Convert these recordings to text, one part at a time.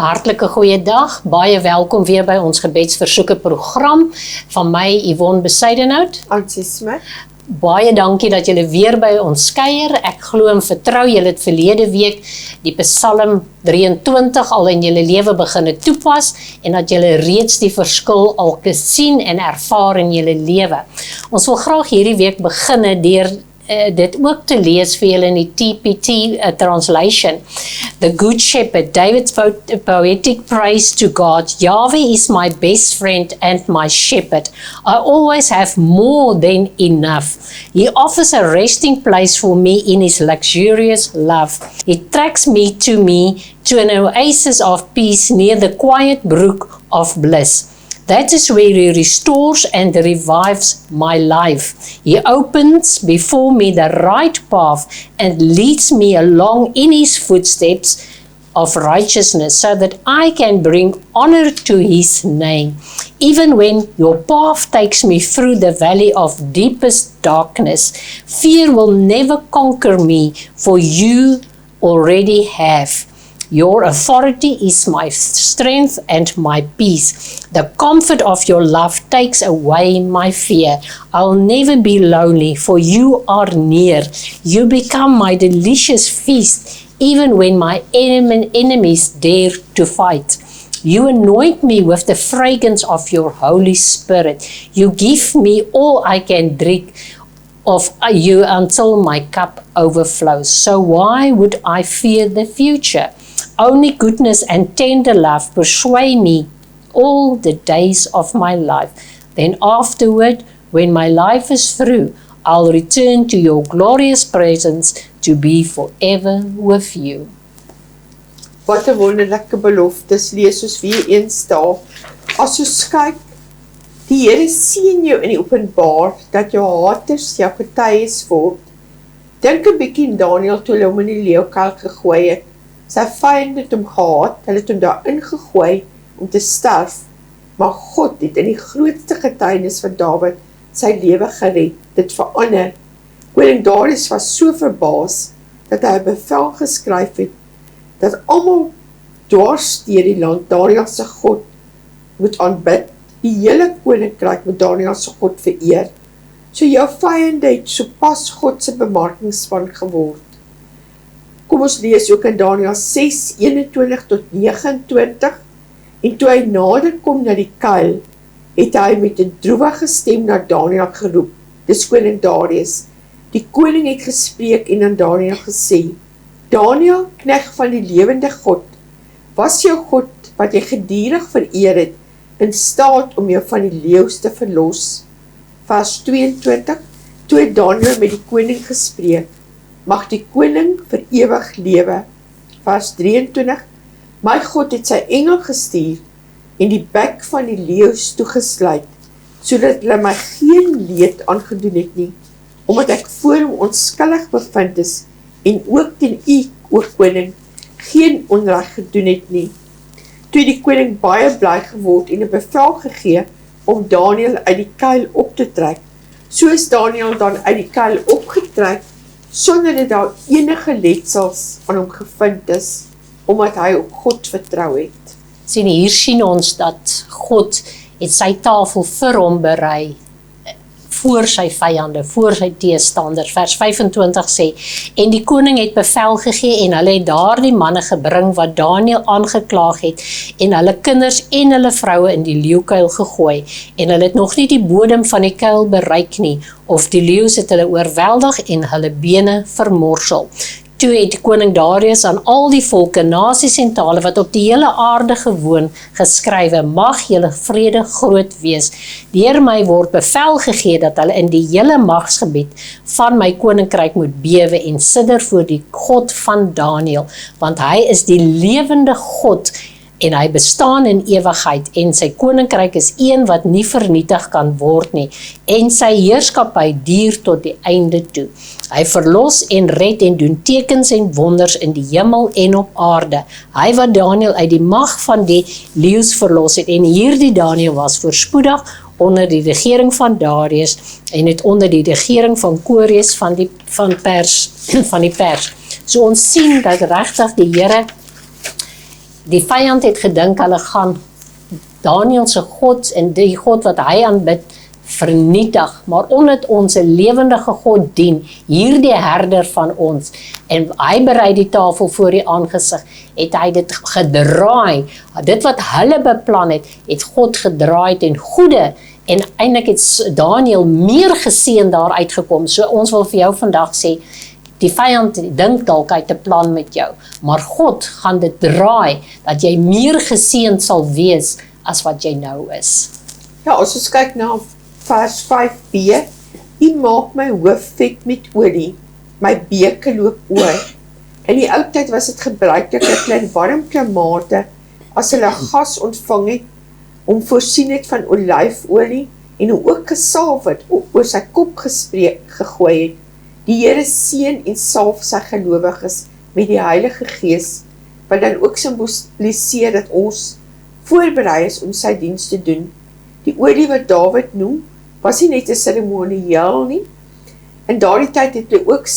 hartlike goeie dag, baie welkom weer by ons gebedsversoeke program van my Yvonne Besuidenhout. Antjie Smit. Baie dankie dat julle weer by ons kuier. Ek glo en vertrou julle het verlede week die Psalm 23 al in julle lewe begin toepas en dat julle reeds die verskil al gesien en ervaar in julle lewe. Ons wil graag hierdie week begin deur dit ook te lees vir julle in die TPT translation. The Good Shepherd, David's poetic praise to God. Yahweh is my best friend and my shepherd. I always have more than enough. He offers a resting place for me in his luxurious love. He tracks me to an oasis of peace near the quiet brook of bliss. That is where he restores and revives my life. He opens before me the right path and leads me along in his footsteps of righteousness so that I can bring honor to his name. Even when your path takes me through the valley of deepest darkness, fear will never conquer me, for you already have. Your authority is my strength and my peace. The comfort of your love takes away my fear. I'll never be lonely, for you are near. You become my delicious feast, even when my enemies dare to fight. You anoint me with the fragrance of your Holy Spirit. You give me all I can drink of you until my cup overflows. So why would I fear the future? Only goodness and tender love pursue me all the days of my life. Then afterward, when my life is through, I'll return to your glorious presence to be forever with you. Wat 'n wonderlike beloftes lees soos wie eens daar. As ons kyk, die Here sien jou in die openbaar dat jou haters jou getuies word. Dink 'n bietjie aan Daniël toe hulle hom in die leeukelk gegooi het. Sy vyande het hom gehaat, hulle het hom daarin gegooi om te sterf, maar God het in die grootste getuienis van Dawid sy lewe gered, dit verander. Koning Darius was so verbaas, dat hy 'n bevel geskryf het, dat almal dwars deur die land Daniël se God moet aanbid, die hele koninkryk moet Daniël se God vereer. So jou vyande het sopas God se bemarkingspan geword. Kom ons lees ook in Daniël 6:21 tot 29, en toe hy nader kom na die kuil, het hy met 'n droewige stem na Daniël geroep, dis koning Darius. Die koning het gespreek en aan Daniël gesê, Daniël, knegt van die lewende God, was jou God, wat jy gedurig vereer het, in staat om jou van die leeu's te verlos? Vers 22, toe het Daniël met die koning gespreek, mag die koning vir ewig lewe. Vers 23, my God het sy engel gestuur en die bek van die leeu's toegesluit, sodat hulle my geen leed aangedoen het nie, omdat ek voor hom onskuldig bevind is en ook teen u, o koning, geen onreg gedoen het nie. Toe die koning baie bly geword en 'n bevel gegee om Daniël uit die kuil op te trek, so is Daniël dan uit die kuil opgetrek, sonder dat daar enige letsels aan hom gevind is, omdat hy op God vertrou het. Sien, hier sien ons dat God het sy tafel vir hom berei, voor sy vyande, voor sy teestanders. Vers 25 sê, en die koning het bevel gegee en hulle het daardie manne gebring wat Daniël aangeklaag het en hulle kinders en hulle vroue in die leeukuil gegooi en hulle het nog nie die bodem van die kuil bereik nie of die leeu's het hulle oorweldig en hulle bene vermorsel. Toe het koning Darius aan al die volke, nasies en tale wat op die hele aarde gewoon geskrywe, mag julle vrede groot wees. Deur my word bevel gegee dat hulle in die hele magsgebied van my koninkryk moet bewe en sidder voor die God van Daniël, want hy is die lewende God en hy bestaan in ewigheid en sy koninkryk is een wat nie vernietig kan word nie en sy heerskappy duur tot die einde toe. Hy verlos en red en doen tekens en wonders in die hemel en op aarde. Hy wat Daniël uit die mag van die leeu's verlos het en hierdie Daniël was voorspoedig onder die regering van Darius en het onder die regering van Kores van die Pers. So ons sien dat regtig die Here Die vyand het gedink hulle gaan Daniel se God en die God wat hy aanbid vernietig, maar omdat ons 'n lewendige God dien, hierdie herder van ons, en hy berei die tafel voor die aangesig, het hy dit gedraai, dit wat hulle beplan het God gedraai ten goeie, en eintlik het Daniel meer geseën daar uitgekom. So ons wil vir jou vandag sê, die vyand dink dalk hy het 'n plan met jou, maar God gaan dit draai, dat jy meer geseën sal wees as wat jy nou is. Ja, as ons kyk na vers 5b, U maak my hoof vet met olie, my beker loop oor. In die ou tyd was dit gebruiklik dat hulle in warm klimate, as hulle gas ontvang het, om voorsien het van olyfolie, en hom ook gesalf het, oor sy kop gegooi het. Die Here seën en salf sy gelowiges met die Heilige Gees, wat dan ook simboliseer dat ons voorberei is om sy diens te doen. Die olie wat Dawid noem, was nie net 'n seremonieel nie. In daardie tyd het hulle ook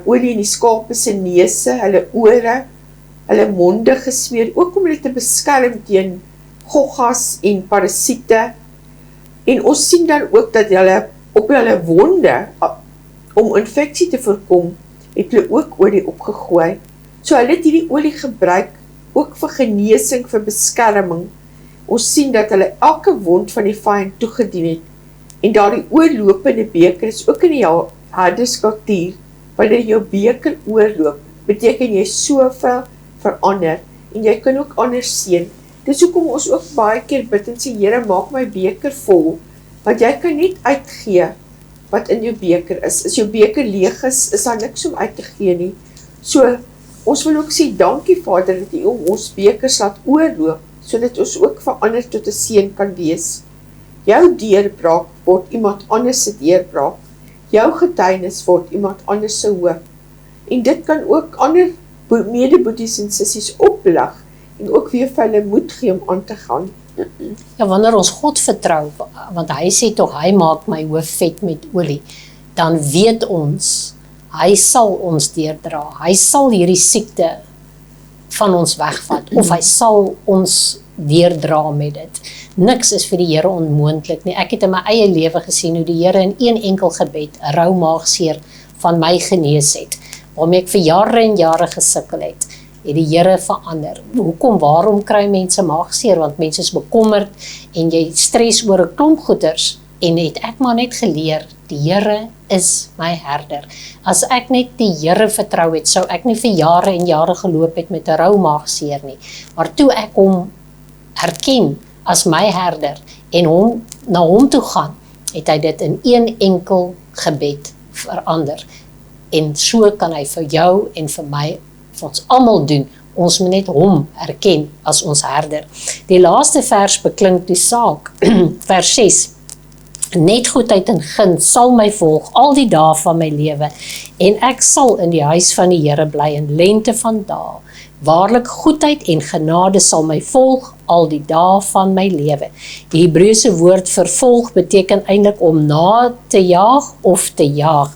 olie in die skape se neuse, hulle ore, hulle monde gesmeer, ook om hulle te beskerm teen goggas en parasiete. En ons sien dan ook dat hulle op hulle wonde, om infeksie te voorkom, het hulle ook olie opgegooi. So hulle het hierdie olie gebruik, ook vir genesing, vir beskerming. Ons sien dat hulle elke wond van die vyand toegedien het. En daardie oorlopende beker is ook in die herderskultuur, wanneer jou beker oorloop, beteken jy soveel verander, en jy kan ook anders seën. Dis hoekom ons ook baie keer bid en sê, Here, maak my beker vol, want jy kan net uitgee wat in jou beker is. As jou beker leeg is daar niks om uit te gee nie. So, ons wil ook sê, dankie Vader, dat U ons bekers laat oorloop, sodat ons ook verander tot 'n seën kan wees. Jou deurbraak word iemand anders se deurbraak. Jou getuienis word iemand anders se hoop. En dit kan ook ander mede-boeties en sissies oplig, en ook weer vir hulle moed gee om aan te gaan. Ja, wanneer ons God vertrou, want hy sê tog, hy maak my hoof vet met olie, dan weet ons, hy sal ons deurdra, hy sal hierdie siekte van ons wegvat, of hy sal ons deurdra met dit. Niks is vir die Here onmoontlik nie. Ek het in my eie lewe gesien hoe die Here in een enkel gebed 'n rou maagseer van my genees het, waarmee ek vir jare en jare gesukkel het die Here verander. Hoekom, waarom kry mense maagseer? Want mense is bekommerd en jy stres oor 'n klomp goeders, en het ek maar net geleer, die Here is my herder. As ek net die Here vertrou het, sou ek nie vir jare en jare geloop het met 'n rou maagseer nie. Maar toe ek hom herken as my herder en na hom toe gaan, het hy dit in een enkel gebed verander. En so kan hy vir jou en vir my, vir ons almal doen. Ons moet net hom erken as ons herder. Die laaste vers beklink die saak. Vers 6. Net goedheid en guns sal my volg al die dae van my lewe, en ek sal in die huis van die Here bly in lengte van dae. Waarlik goedheid en genade sal my volg al die dae van my lewe. Die Hebreëse woord vervolg beteken eintlik om na te jaag of te jaag.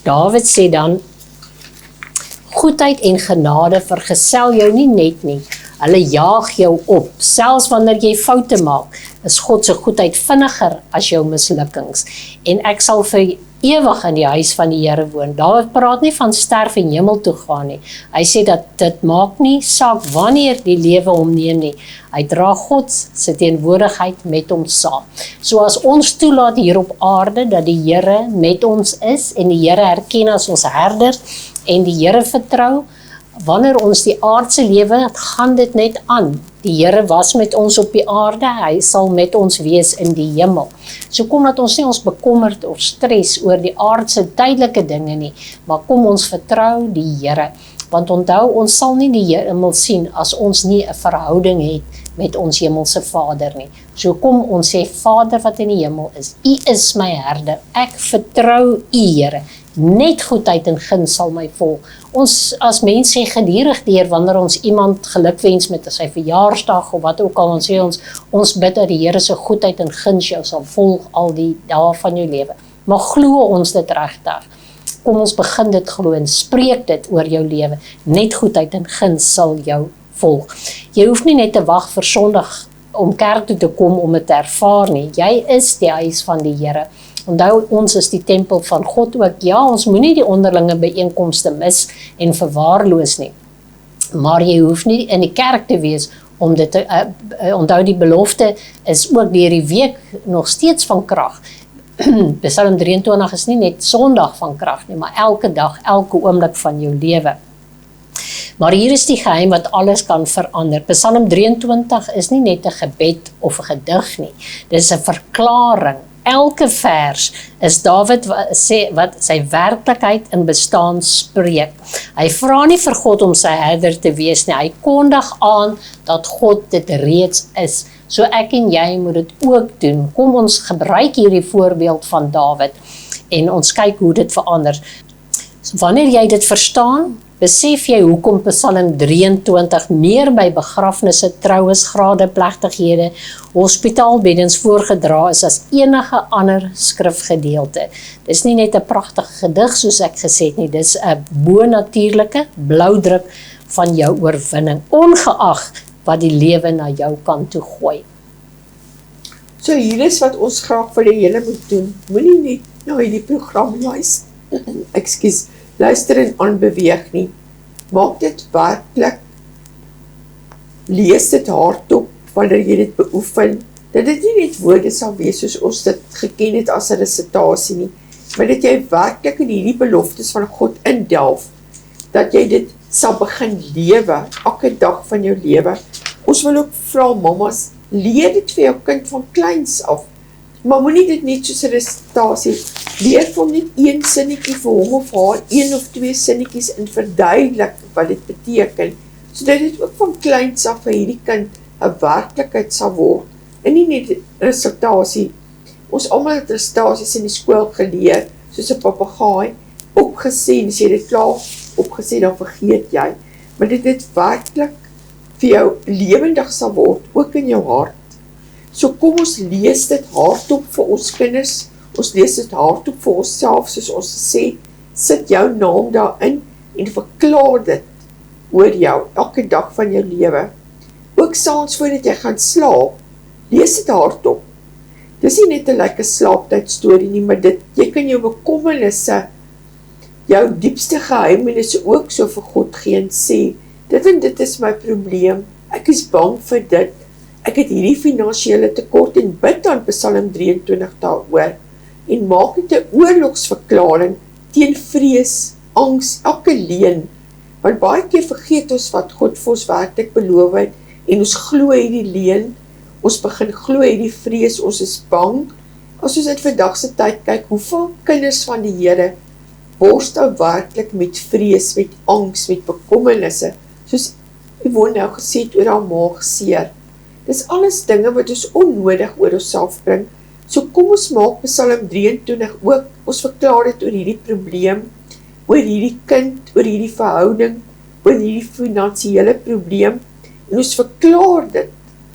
Dawid sê dan, goedheid en genade vergesel jou nie net nie, hulle jaag jou op. Selfs wanneer jy foute maak, is God se goedheid vinniger as jou mislukkings. En ek sal vir ewig in die huis van die Here woon. Dawid praat nie van sterf en hemel toe gaan nie. Hy sê dat dit maak nie saak wanneer die lewe hom neem nie. Hy dra God se teenwoordigheid met hom saam. So as ons toelaat hier op aarde dat die Here met ons is en die Here erken as ons herder en die Here vertrou, wanneer ons die aardse lewe, gaan dit net aan. Die Here was met ons op die aarde, hy sal met ons wees in die hemel. So kom dat ons nie ons bekommerd of stres oor die aardse tydelike dinge nie, maar kom ons vertrou die Here. Want onthou, ons sal nie die hemel sien as ons nie 'n verhouding het met ons hemelse Vader nie. So kom ons sê, Vader wat in die hemel is, U is my herder, ek vertrou U, Here. Net goedheid en guns sal my volg. Ons as mens sê gedurig deur wanneer ons iemand gelukwens met sy verjaarsdag of wat ook al, ons sê ons bid dat die Here se goedheid en guns jou sal volg al die dae van jou lewe. Maar glo ons dit regtig? Kom ons begin dit glo en spreek dit oor jou lewe. Net goedheid en guns sal jou volg. Jy hoef nie net te wag vir Sondag om kerk toe te kom om dit te ervaar nie. Jy is die huis van die Here. Onthou, ons is die tempel van God ook. Ja, ons moenie die onderlinge byeenkomste mis en verwaarloos nie. Maar jy hoef nie in die kerk te wees om dit te, onthou die belofte is ook deur die week nog steeds van krag. Psalm 23 is nie net Sondag van krag nie, maar elke dag, elke oomblik van jou lewe. Maar hier is die geheim wat alles kan verander. Psalm 23 is nie net 'n gebed of 'n gedig nie. Dis 'n verklaring. Elke vers is Dawid wat sy werklikheid in bestaan spreek. Hy vra nie vir God om sy herder te wees nie. Hy kondig aan dat God dit reeds is. So ek en jy moet dit ook doen. Kom ons gebruik hierdie voorbeeld van Dawid en ons kyk hoe dit verander. So wanneer jy dit verstaan, besef jy hoekom Psalm 23 meer by begrafnisse, troues, grade, plegtighede, hospitaalbeddens voorgedra is as enige ander skrifgedeelte. Dis nie net 'n pragtige gedig soos ek gesê het nie, dis 'n bonatuurlike bloudruk van jou oorwinning, ongeag wat die lewe na jou kant toe gooi. So hier is wat ons graag vir die hele moet doen. Moenie net na hierdie program luister en aanbeweeg nie. Maak dit werklik, lees dit hardop wanneer jy dit beoefen, dat dit nie net woorde sal wees soos ons dit geken het as 'n resitasie nie, maar dat jy werklik in hierdie beloftes van God indelf, dat jy dit sal begin lewe, elke dag van jou lewe. Ons wil ook vra mammas, leer dit vir jou kind van kleins af, maar moenie dit net soos 'n resitasie, leer vir hom net een sinnetjie vir hom of haar, een of twee sinnetjies en verduidelik wat dit beteken, sodat dit ook van kleins af vir hierdie kind 'n werklikheid sal word, en nie net resitasie. Ons almal het resitasies in die skool geleer, soos 'n papegaai, opgesê, as jy dit klaar opgesê, dan vergeet jy, maar dit werklik vir jou lewendig sal word, ook in jou hart. So kom ons lees dit hardop vir ons kinders, ons lees dit hardop vir onsself, soos ons sê, sit jou naam daarin en verklaar dit oor jou, elke dag van jou lewe. Ook saans voordat jy gaan slaap, lees dit hardop. Dis nie net 'n lekker slaaptyd storie nie, maar jy kan jou bekommernisse, jou diepste geheimenisse ook so vir God gee en sê, dit en dit is my probleem, ek is bang vir dit, ek het hierdie finansiële tekort en bid aan Psalm 23 daaroor en maak dit 'n oorlogsverklaring teen vrees, angs, elke leuen, want baie keer vergeet ons wat God vir ons werklik beloof het en ons glo hierdie leuen, ons begin glo hierdie vrees, ons is bang. As ons in vandag se tyd kyk, hoeveel kinders van die Here worstel werklik met vrees, met angs, met bekommernisse, soos Yvonne nou gesê het oor haar maagseer. Dis alles dinge wat ons onnodig oor onsself bring. So kom ons maak Psalm 23 ook, ons verklaar dit oor hierdie probleem, oor hierdie kind, oor hierdie verhouding, oor hierdie finansiële probleem, en ons verklaar dit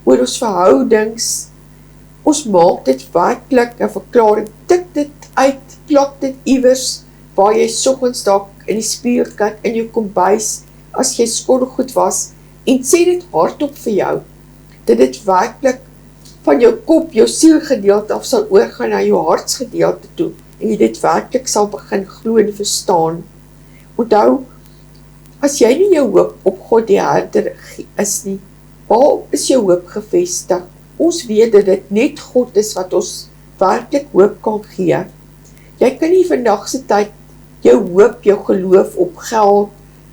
oor ons verhoudings, ons maak dit werklik 'n verklaring, tik dit uit, plak dit iewers, waar jy soggens dalk in die spieël kyk in jou kombuis, as jy skottelgoed was, en sê dit hardop vir jou, dat dit werklik van jou kop, jou sielgedeelte af sal oorgaan na jou hartsgedeelte toe, en jy dit werklik sal begin glo en verstaan. Onthou, as jy nie jou hoop op God die Herder is nie, waarop is jou hoop gevestig? Ons weet dat dit net God is wat ons werklik hoop kan gee. Jy kan nie vandag se tyd jou hoop, jou geloof op geld,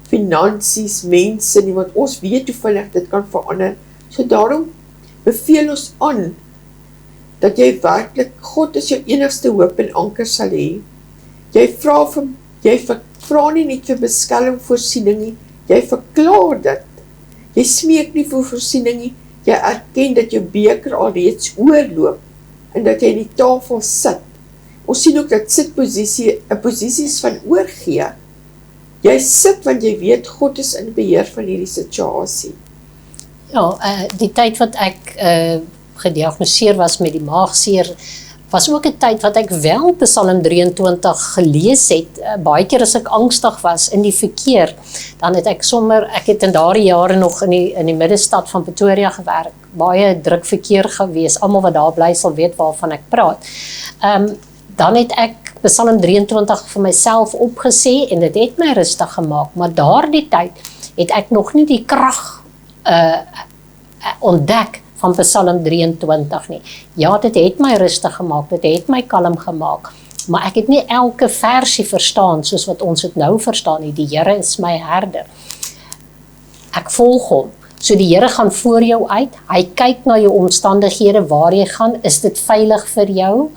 finansies, mense nie, want ons weet hoe vinnig dit kan verander. So daarom beveel ons aan, dat jy werklik, God is jou enigste hoop en anker sal hê. Jy vra nie net vir beskerming, voorsiening nie, jy verklaar dit. Jy smeek nie vir voorsiening nie, jy erken dat jou beker alreeds oorloop, en dat jy in die tafel sit. Ons sien ook dat sitposisie 'n posisie is van oorgee. Jy sit want jy weet God is in beheer van hierdie situasie. Ja, die tyd wat ek gediagnoseer was met die maagseer, was ook 'n tyd wat ek wel Psalm 23 gelees het. Baie keer as ek angstig was in die verkeer, dan het ek het in daardie jare nog in die middestad van Pretoria gewerk, baie druk verkeer gewees, almal wat daar bly sal weet waarvan ek praat. Dan het ek Psalm 23 vir myself opgesê en dit het my rustig gemaak, maar daardie tyd het ek nog nie die krag ontdek van Psalm 23 nie. Ja, dit het my rustig gemaak, dit het my kalm gemaak, maar ek het nie elke versie verstaan soos wat ons het nou verstaan nie. Die Here is my herder. Ek volg hom. So die Here gaan voor jou uit, hy kyk na jou omstandighede, waar jy gaan, is dit veilig vir jou?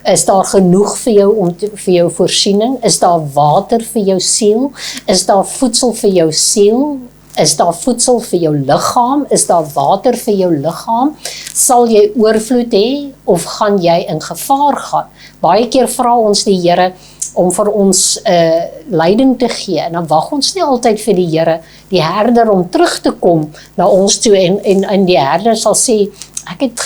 Is daar genoeg vir jou vir jou voorsiening? Is daar water vir jou siel? Is daar voedsel vir jou siel? Is daar voedsel vir jou liggaam? Is daar water vir jou liggaam? Sal jy oorvloed hê of gaan jy in gevaar gaan? Baie keer vra ons die Here om vir ons leiding te gee, en dan wag ons nie altyd vir die Here, die herder, om terug te kom na ons toe, en die herder sal sê, ek het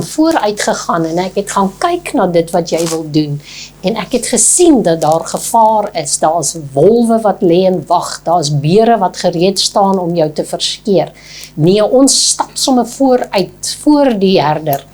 vooruit gegaan, en ek het gaan kyk na dit wat jy wil doen, en ek het gesien dat daar gevaar is, daar is wolwe wat lê en wag, daar is beere wat gereed staan om jou te verskeer. Nee, ons stap sommer vooruit, voor die herder,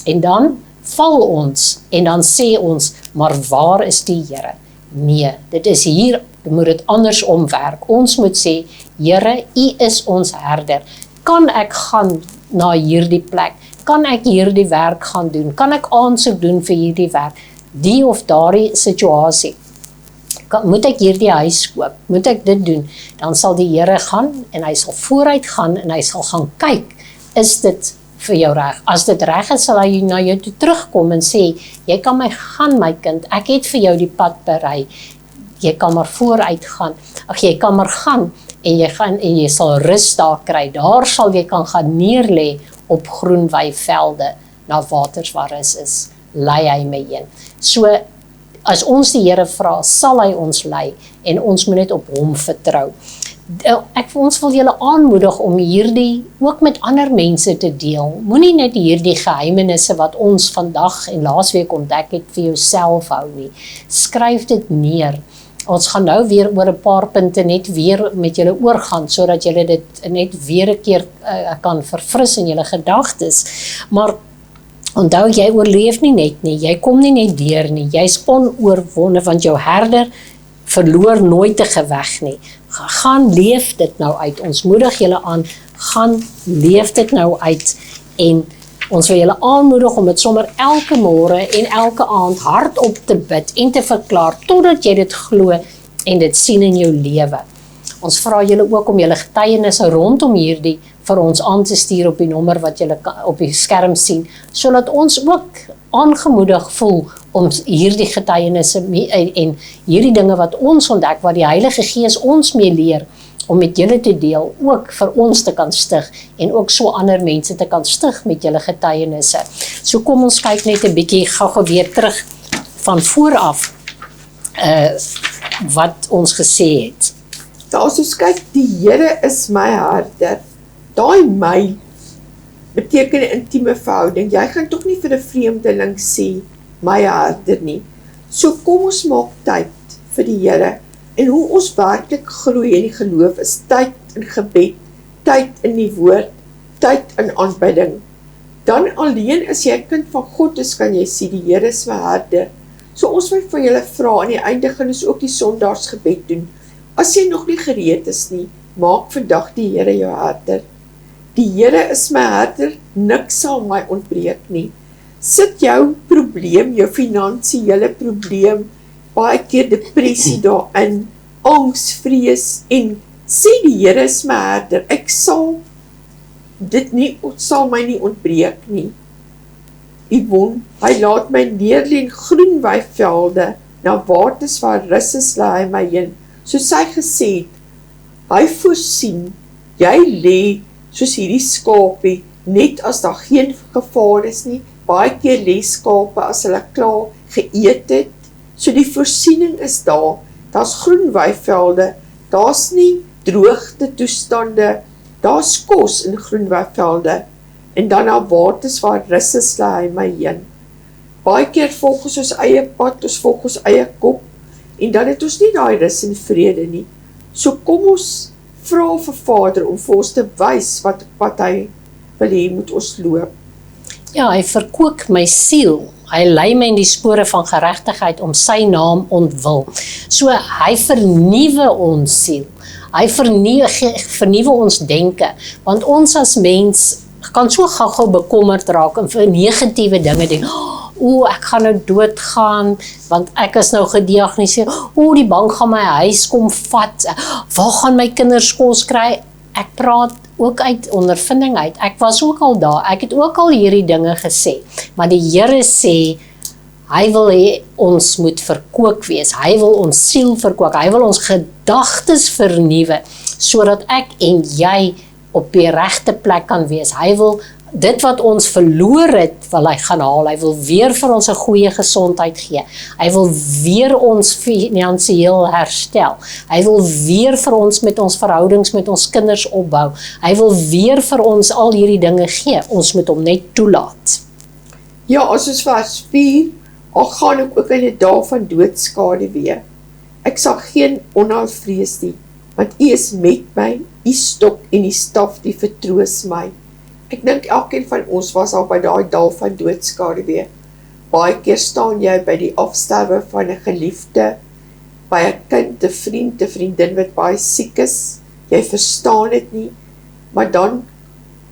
en dan val ons, en dan sê ons, maar waar is die Here? Nee, dit is hier, moet dit andersom werk. Ons moet sê, Here, U is ons herder. Kan ek gaan na hierdie plek? Kan ek hierdie werk gaan doen? Kan ek aansoek doen vir hierdie werk? Die of daardie situasie. Moet ek hierdie huis koop? Moet ek dit doen? Dan sal die Here gaan, en hy sal vooruit gaan, en hy sal gaan kyk, is dit vir jou reg? As dit reg is, sal hy na jou toe terugkom en sê, jy kan my gaan, my kind, ek het vir jou die pad berei, jy kan maar vooruit gaan, jy kan maar gaan, en jy sal rus daar kry, daar sal jy kan gaan neerlê op groen weivelde, na waters waar rus is, lei hy my heen. So, as ons die Here vra, sal hy ons lei, en ons moet net op hom vertrou. Ons wil julle aanmoedig om hierdie ook met ander mense te deel. Moenie net hierdie geheimenisse wat ons vandag en laasweek ontdek het vir jouself hou nie. Skryf dit neer. Ons gaan nou weer oor 'n paar punte net weer met julle oorgaan, sodat julle dit net weer 'n keer kan verfris in julle gedagtes. Maar onthou, jy oorleef nie net nie, jy kom nie net deur nie, jy's onoorwonde, want jou herder verloor nooit 'n geveg nie. Gaan leef dit nou uit. Ons moedig julle aan, gaan leef dit nou uit, en ons wil julle aanmoedig om dit sommer elke môre en elke aand hardop te bid en te verklaar, totdat jy dit glo en dit sien in jou lewe. Ons vra julle ook om julle getuienisse rondom hierdie vir ons aan te stuur op die nommer wat julle op die skerm sien, sodat ons ook aangemoedig voel om hierdie getuienisse en hierdie dinge wat ons ontdek, wat die Heilige Gees ons mee leer, om met julle te deel, ook vir ons te kan stig, en ook so ander mense te kan stig met julle getuienisse. So kom ons kyk net 'n bietjie gou weer terug van vooraf, wat ons gesê het. As ons kyk, die Here is my herder. Daai my beteken 'n intieme verhouding. Jy gaan tog nie vir 'n vreemdeling sê, my herder nie. So kom ons maak tyd vir die Here. En hoe ons werklik groei in die geloof is tyd in gebed, tyd in die woord, tyd in aanbidding. Dan alleen as jy 'n kind van God is, kan jy sê, die Here is my herder. So ons wil vir julle vra, aan die einde gaan ons ook die Sondagsgebed doen. As jy nog nie gereed is nie, maak vandag die Here jou herder. Die Here is my herder, niks sal my ontbreek nie. Sit jou probleem, jou finansiële probleem, baie keer depressie daarin, angs, vrees, en sê die Here is my herder, ek sal my nie ontbreek nie. Yvonne, hy laat my neerlê in groen weivelde, na waters waar rus is, lei hy my heen. Soos hy gesê het, hy voorsien, jy lê soos hierdie skapie, net as daar geen gevaar is nie. Baie keer lê skape as hulle klaar geëet het, so die voorsiening is daar, daar's groen weivelde, daar's nie droogte toestande, daar's kos in groen weivelde, en dan na waters waar rus is, lei hy my heen. Baie keer volg ons eie pad, ons volg ons eie kop, en dan het ons nie daai rus en vrede nie. So kom ons vra vir Vader om vir ons te wys wat hy wil hê moet ons loop. Ja, hy verkoop my siel. Hy lei my in die spore van geregtigheid om sy naam ontwil. So hy vernuwe ons siel. Hy vernuwe ons denke, want ons as mens kan so gou bekommerd raak en vir negatiewe dinge denk. Ek gaan nou doodgaan, want ek is nou gediagnoseer. Die bank gaan my huis kom vat. Waar gaan my kinders kos kry? Ek praat ook uit ondervinding uit. Ek was ook al daar. Ek het ook al hierdie dinge gesê. Maar die Here sê, hy wil hê ons moet verkoop wees. Hy wil ons siel verkoop. Hy wil ons gedagtes vernuwe, sodat ek en jy op die regte plek kan wees. Hy wil dit wat ons verloor het, wil hy gaan haal. Hy wil weer vir ons 'n goeie gesondheid gee. Hy wil weer ons finansiëel herstel. Hy wil weer vir ons met ons verhoudings met ons kinders opbou. Hy wil weer vir ons al hierdie dinge gee. Ons moet hom net toelaat. Ja, as ons vers 4, al gaan ek ook in die dae van doodskade weer. Ek sal geen onheil vrees nie, want U is met my, U stok en U staf, die vertroos my. Ek dink elkeen van ons was al by daai dal van doodskade weer. Baie keer staan jy by die afsterwe van 'n geliefde, by 'n kind, 'n vriend, 'n vriendin wat baie siek is. Jy verstaan dit nie, maar dan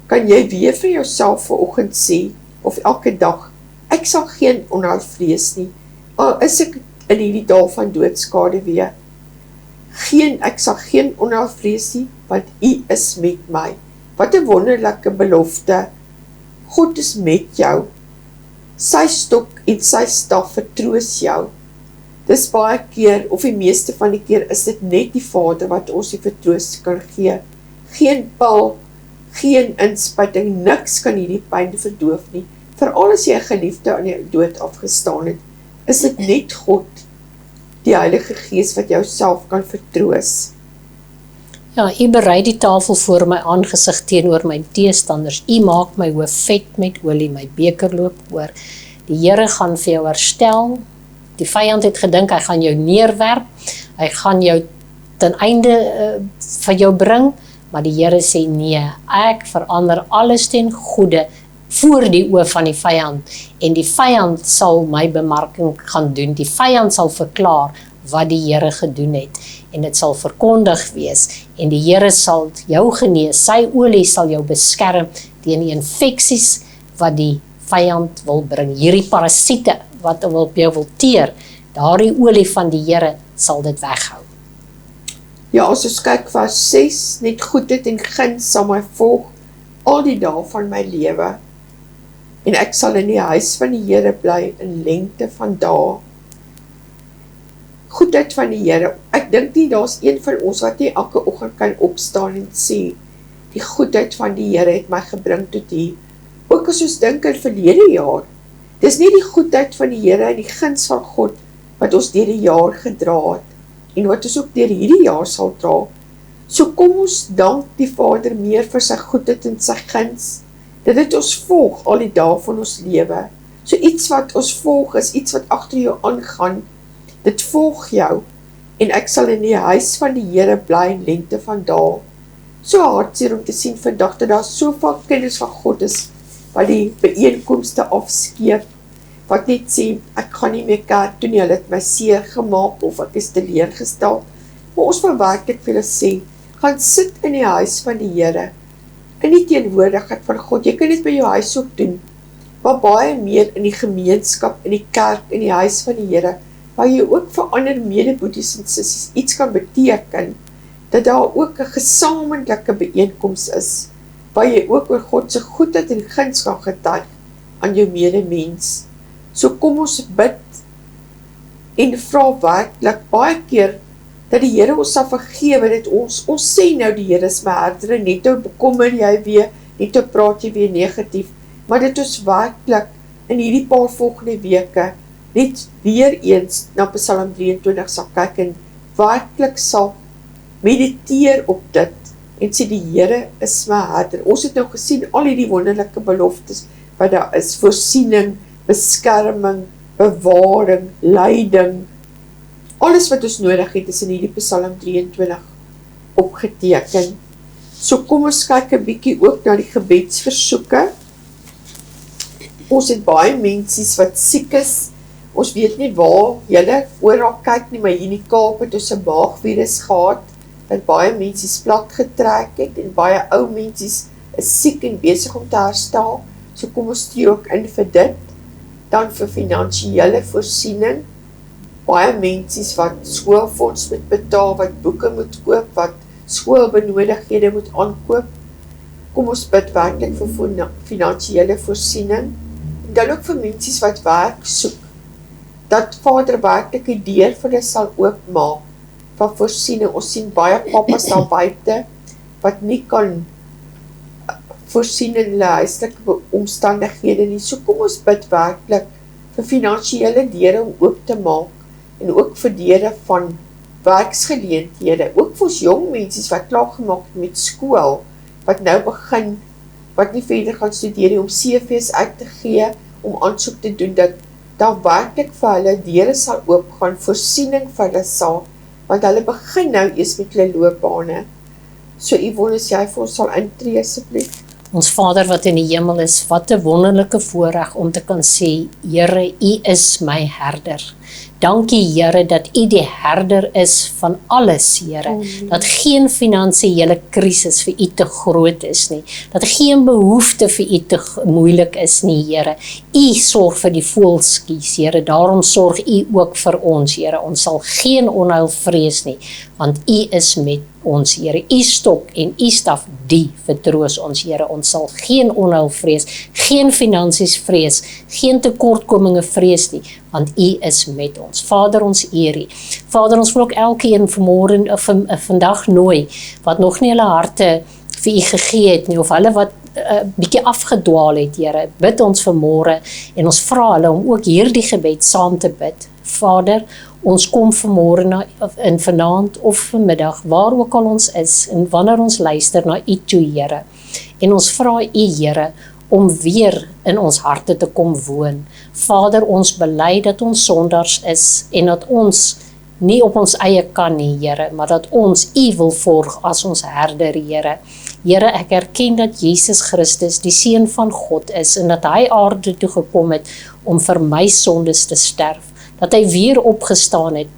kan jy weer vir jouself vanoggend sê, of elke dag, ek sal geen onheil vrees nie, al is ek in hierdie dal van doodskade weer. Ek sal geen onheil vrees nie, want U is met my. Wat 'n wonderlike belofte. God is met jou. Sy stok en sy staf vertroos jou. Dis baie keer, of die meeste van die keer, is dit net die Vader wat ons die vertroos kan gee. Geen pil, geen inspuiting, niks kan hierdie pyn verdoof nie. Veral as jy 'n geliefde aan jou dood afgestaan het, is dit net God, die Heilige Gees, wat jou self kan vertroos. Ja, U berei die tafel voor my aangesig teenoor my teestanders. U maak my hoof vet met olie, my beker loop oor. Die Here gaan vir jou herstel. Die vyand het gedink hy gaan jou neerwerp. Hy gaan jou ten einde vir jou bring, maar die Here sê nee, ek verander alles ten goeie voor die oë van die vyand, en die vyand sal my bemarking gaan doen. Die vyand sal verklaar wat die Here gedoen het, en dit sal verkondig wees, en die Here sal jou genees, sy olie sal jou beskerm teen die infeksies wat die vyand wil bring, hierdie parasiete wat op jou wil teer, daardie olie van die Here sal dit weghou. Ja, as ons kyk vers 6, net goedheid en guns sal my volg al die dae van my lewe, en ek sal in die huis van die Here bly in lengte van dae. Goedheid van die Here, ek dink nie daar's een van ons wat nie elke oggend kan opstaan en sê, die goedheid van die Here het my gebring tot hier. Ook as ons dink in verlede jaar, dis nie die goedheid van die Here en die guns van God wat ons deur die jaar gedra het, en wat ons ook deur hierdie jaar sal dra. So kom ons dank die Vader meer vir sy goedheid en sy guns, dat dit ons volg al die dae van ons lewe. So iets wat ons volg is iets wat agter jou aangaan, dit volg jou, en ek sal in die huis van die Here bly in lengte van dae. So hartseer om te sien vandag dat daar soveel kinders van God is, wat die byeenkomste afskeep, wat net sê, ek gaan nie meer kerk toe nie, hulle het my seer gemaak, of ek is teleurgestel. Maar ons wil werklik vir hulle sê, gaan sit in die huis van die Here, in die teenwoordigheid van God. Jy kan dit by jou huis ook doen, maar baie meer in die gemeenskap, in die kerk, in die huis van die Here, waar jy ook vir ander medeboeties en sissies iets kan beteken, dat daar ook 'n gesamentlike byeenkoms is, waar jy ook oor God se goedheid en guns kan getuig aan jou medemens. So kom ons bid en vra werklik baie keer dat die Here ons sal vergewe, dat ons sê nou die Here is my herder, net nou bekommer jy weer, net nou praat jy weer negatief, maar dit ons werklik in hierdie paar volgende weke net weer eens na Psalm 23 sal kyk en werklik sal mediteer op dit en sê die Here is my herder. Ons het nou gesien al hierdie wonderlike beloftes wat daar is, voorsiening, beskerming, bewaring, leiding. Alles wat ons nodig het is in hierdie Psalm 23 opgeteken. So kom ons kyk 'n bietjie ook na die gebedsversoeke. Ons het baie mensies wat siek is. Ons weet nie waar julle oral kyk nie, maar hier in die Kaap het ons 'n maagvirus gehad, dat baie mensies plat getrek het, en baie ou mensies is siek en besig om te herstel. So kom ons tree ook in vir dit. Dan vir finansiële voorsiening. Baie mensies wat skoolfonds moet betaal, wat boeke moet koop, wat skoolbenodighede moet aankoop. Kom ons bid werklik vir finansiële voorsiening. En dan ook vir mensies wat werk soek, dat Vader werklik die deur vir hulle sal oopmaak van voorsiening. Ons sien baie pappas daar buite wat nie kan voorsien in hulle huislike omstandighede nie. So kom ons bid werklik vir finansiële deure om oop te maak, en ook vir deure van werksgeleenthede, ook vir ons jong mensies wat klaargemaak het met skool, wat nou begin, wat nie verder gaan studeer nie, om CV's uit te gee, om aansoek te doen, dat daar werklik vir hulle deure sal oopgaan, voorsiening vir hulle sal, want hulle begin nou eers met hulle loopbane. So Yvonne, as jy vir ons sal intree asseblief. Ons Vader wat in die hemel is, wat 'n wonderlike voorreg om te kan sê, Here, U is my herder. Dankie Here dat U die herder is van alles, Here. Dat geen finansiële krisis vir U te groot is nie. Dat geen behoefte vir U te moeilik is nie, Here. U sorg vir die voëlskies, Here. Daarom sorg U ook vir ons, Here. Ons sal geen onheil vrees nie, want U is met ons, Here. U stok en U staf, die vertroos ons, Here. Ons sal geen onheil vrees, geen finansies vrees, geen tekortkominge vrees nie, want U is met ons. Vader, ons eer U. Vader, ons wil ook elkeen vandag nooi, wat nog nie hulle harte vir U gegee het nie, of hulle wat bietjie afgedwaal het, Here, bid ons vanmôre, en ons vra hulle om ook hierdie gebed saam te bid. Vader, ons kom vanmôre in vanaand of vanmiddag, waar ook al ons is, en wanneer ons luister na U toe, Here, en ons vra U, Here, om weer in ons harte te kom woon. Vader, ons bely dat ons sondaars is, en dat ons nie op ons eie kan nie, Here, maar dat ons U wil volg as ons herder, Here. Here, ek erken dat Jesus Christus die Seun van God is, en dat hy aarde toe gekom het om vir my sondes te sterf, dat hy weer opgestaan het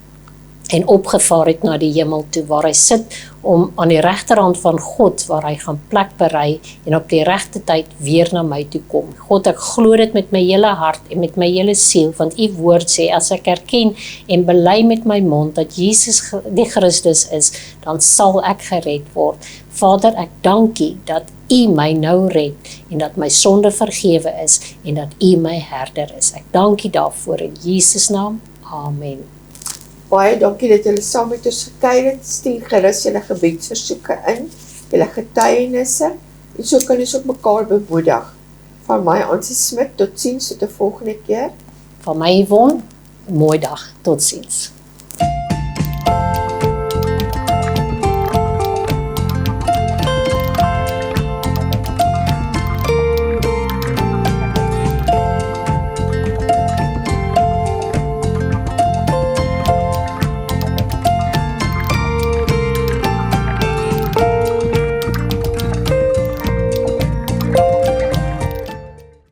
en opgevaar het na die hemel toe, waar hy sit om aan die regterhand van God, waar hy gaan plek berei, en op die regte tyd weer na my toe kom. God, ek glo dit met my hele hart en met my hele siel, want U woord sê, as ek erken en bely met my mond dat Jesus die Christus is, dan sal ek gered word. Vader, ek dank U dat U my nou red, en dat my sonde vergewe is, en dat U my herder is. Ek dank U daarvoor in Jesus naam. Amen. Baie dankie dat julle saam met ons gekuier het. Stuur gerus julle gebedsversoeke in, julle getuienisse, en so kan ons ook mekaar bemoedig. Van my, Ansie Smit, totsiens tot 'n volgende keer. Van my Yvonne, 'n mooi dag, totsiens.